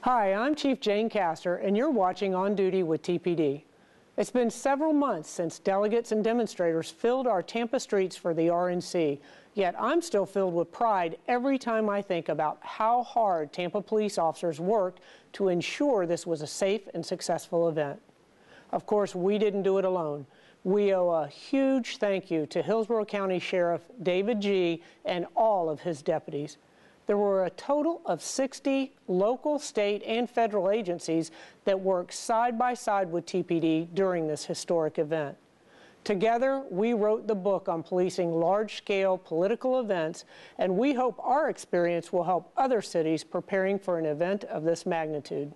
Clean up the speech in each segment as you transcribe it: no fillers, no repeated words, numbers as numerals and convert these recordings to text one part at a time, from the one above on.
Hi, I'm Chief Jane Castor, and you're watching On Duty with TPD. It's been several months since delegates and demonstrators filled our Tampa streets for the RNC, yet I'm still filled with pride every time I think about how hard Tampa police officers worked to ensure this was a safe and successful event. Of course, we didn't do it alone. We owe a huge thank you to Hillsborough County Sheriff David G. and all of his deputies. There were a total of 60 local, state, and federal agencies that worked side by side with TPD during this historic event. Together, we wrote the book on policing large-scale political events, and we hope our experience will help other cities preparing for an event of this magnitude.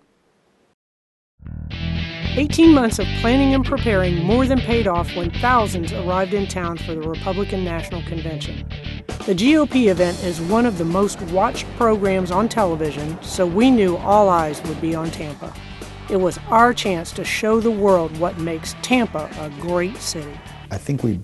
18 months of planning and preparing more than paid off when thousands arrived in town for the Republican National Convention. The GOP event is one of the most watched programs on television, so we knew all eyes would be on Tampa. It was our chance to show the world what makes Tampa a great city. I think we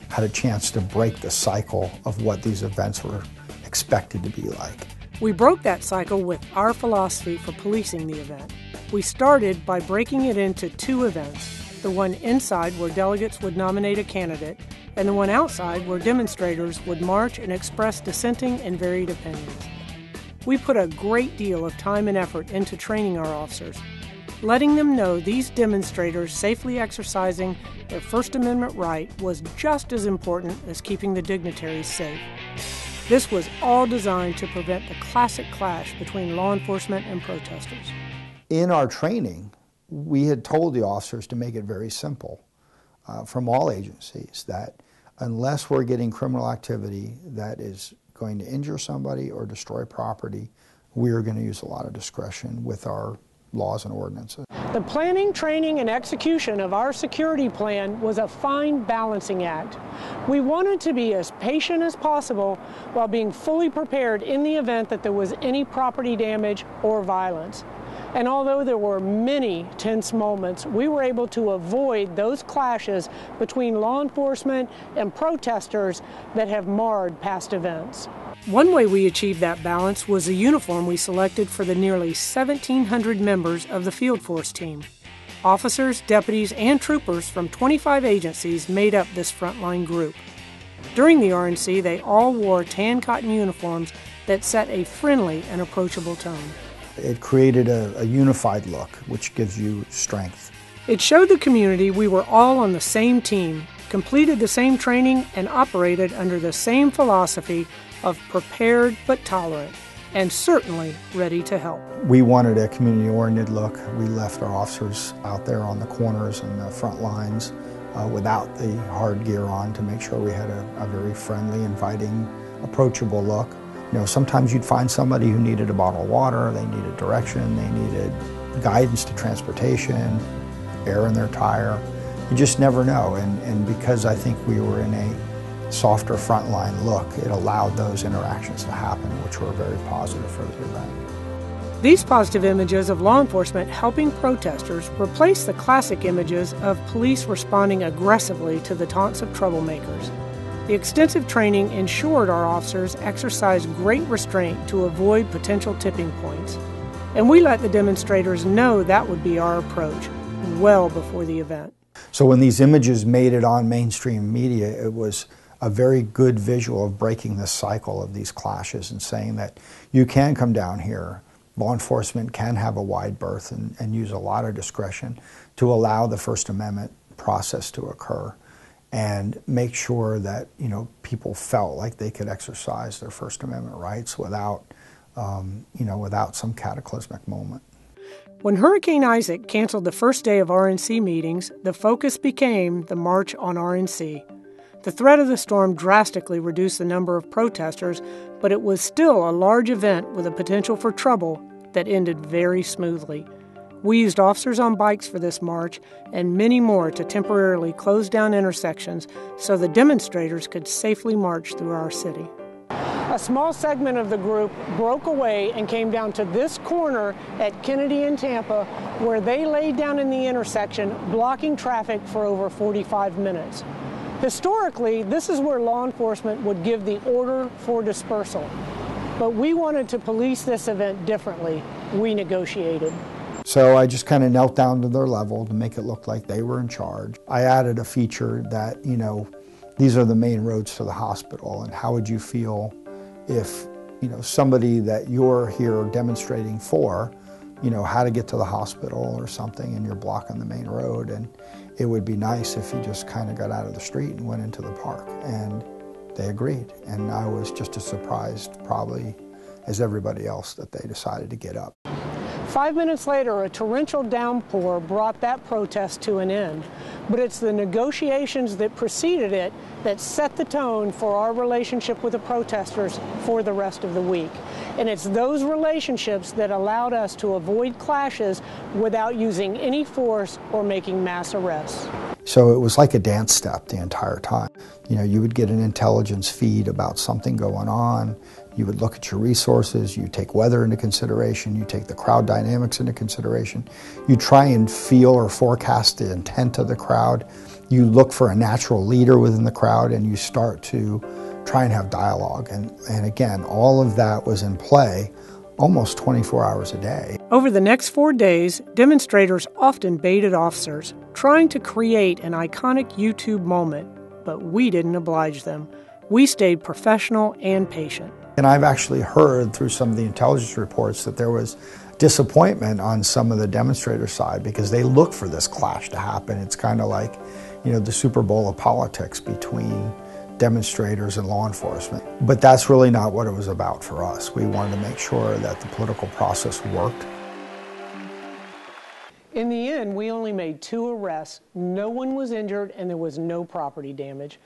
had a chance to break the cycle of what these events were expected to be like. We broke that cycle with our philosophy for policing the event. We started by breaking it into two events, the one inside where delegates would nominate a candidate, and the one outside where demonstrators would march and express dissenting and varied opinions. We put a great deal of time and effort into training our officers, letting them know these demonstrators safely exercising their First Amendment right was just as important as keeping the dignitaries safe. This was all designed to prevent the classic clash between law enforcement and protesters. In our training, we had told the officers to make it very simple from all agencies that unless we're getting criminal activity that is going to injure somebody or destroy property, we're going to use a lot of discretion with our laws and ordinances. The planning, training, and execution of our security plan was a fine balancing act. We wanted to be as patient as possible while being fully prepared in the event that there was any property damage or violence. And although there were many tense moments, we were able to avoid those clashes between law enforcement and protesters that have marred past events. One way we achieved that balance was the uniform we selected for the nearly 1,700 members of the field force team. Officers, deputies, and troopers from 25 agencies made up this frontline group. During the RNC, they all wore tan cotton uniforms that set a friendly and approachable tone. It created a unified look, which gives you strength. It showed the community we were all on the same team, completed the same training, and operated under the same philosophy of prepared but tolerant, and certainly ready to help. We wanted a community-oriented look. We left our officers out there on the corners and the front lines without the hard gear on to make sure we had a very friendly, inviting, approachable look. You know, sometimes you'd find somebody who needed a bottle of water, they needed direction, they needed guidance to transportation, air in their tire. You just never know, and because I think we were in a softer frontline look, it allowed those interactions to happen, which were very positive for the event. These positive images of law enforcement helping protesters replace the classic images of police responding aggressively to the taunts of troublemakers. The extensive training ensured our officers exercised great restraint to avoid potential tipping points, and we let the demonstrators know that would be our approach well before the event. So when these images made it on mainstream media, it was a very good visual of breaking the cycle of these clashes and saying that you can come down here, law enforcement can have a wide berth and use a lot of discretion to allow the First Amendment process to occur and make sure that, you know, people felt like they could exercise their First Amendment rights without, without some cataclysmic moment. When Hurricane Isaac canceled the first day of RNC meetings, the focus became the March on RNC. The threat of the storm drastically reduced the number of protesters, but it was still a large event with a potential for trouble that ended very smoothly. We used officers on bikes for this march and many more to temporarily close down intersections so the demonstrators could safely march through our city. A small segment of the group broke away and came down to this corner at Kennedy and Tampa, where they laid down in the intersection, blocking traffic for over 45 minutes. Historically, this is where law enforcement would give the order for dispersal. But we wanted to police this event differently. We negotiated. So I just kind of knelt down to their level to make it look like they were in charge. I added a feature that, these are the main roads to the hospital, and how would you feel if, somebody that you're here demonstrating for, how to get to the hospital or something, and you're blocking the main road, and it would be nice if you just kind of got out of the street and went into the park. And they agreed, and I was just as surprised probably as everybody else that they decided to get up. 5 minutes later, a torrential downpour brought that protest to an end. But it's the negotiations that preceded it that set the tone for our relationship with the protesters for the rest of the week. And it's those relationships that allowed us to avoid clashes without using any force or making mass arrests. So it was like a dance step the entire time. You would get an intelligence feed about something going on. You would look at your resources, you take weather into consideration, you take the crowd dynamics into consideration. You try and feel or forecast the intent of the crowd. You look for a natural leader within the crowd, and you start to try and have dialogue. And again, all of that was in play almost 24 hours a day. Over the next 4 days, demonstrators often baited officers, trying to create an iconic YouTube moment, but we didn't oblige them. We stayed professional and patient. And I've actually heard through some of the intelligence reports that there was disappointment on some of the demonstrator side because they look for this clash to happen. It's kind of like, the Super Bowl of politics between demonstrators and law enforcement. But that's really not what it was about for us. We wanted to make sure that the political process worked. In the end, we only made 2 arrests. No one was injured, and there was no property damage.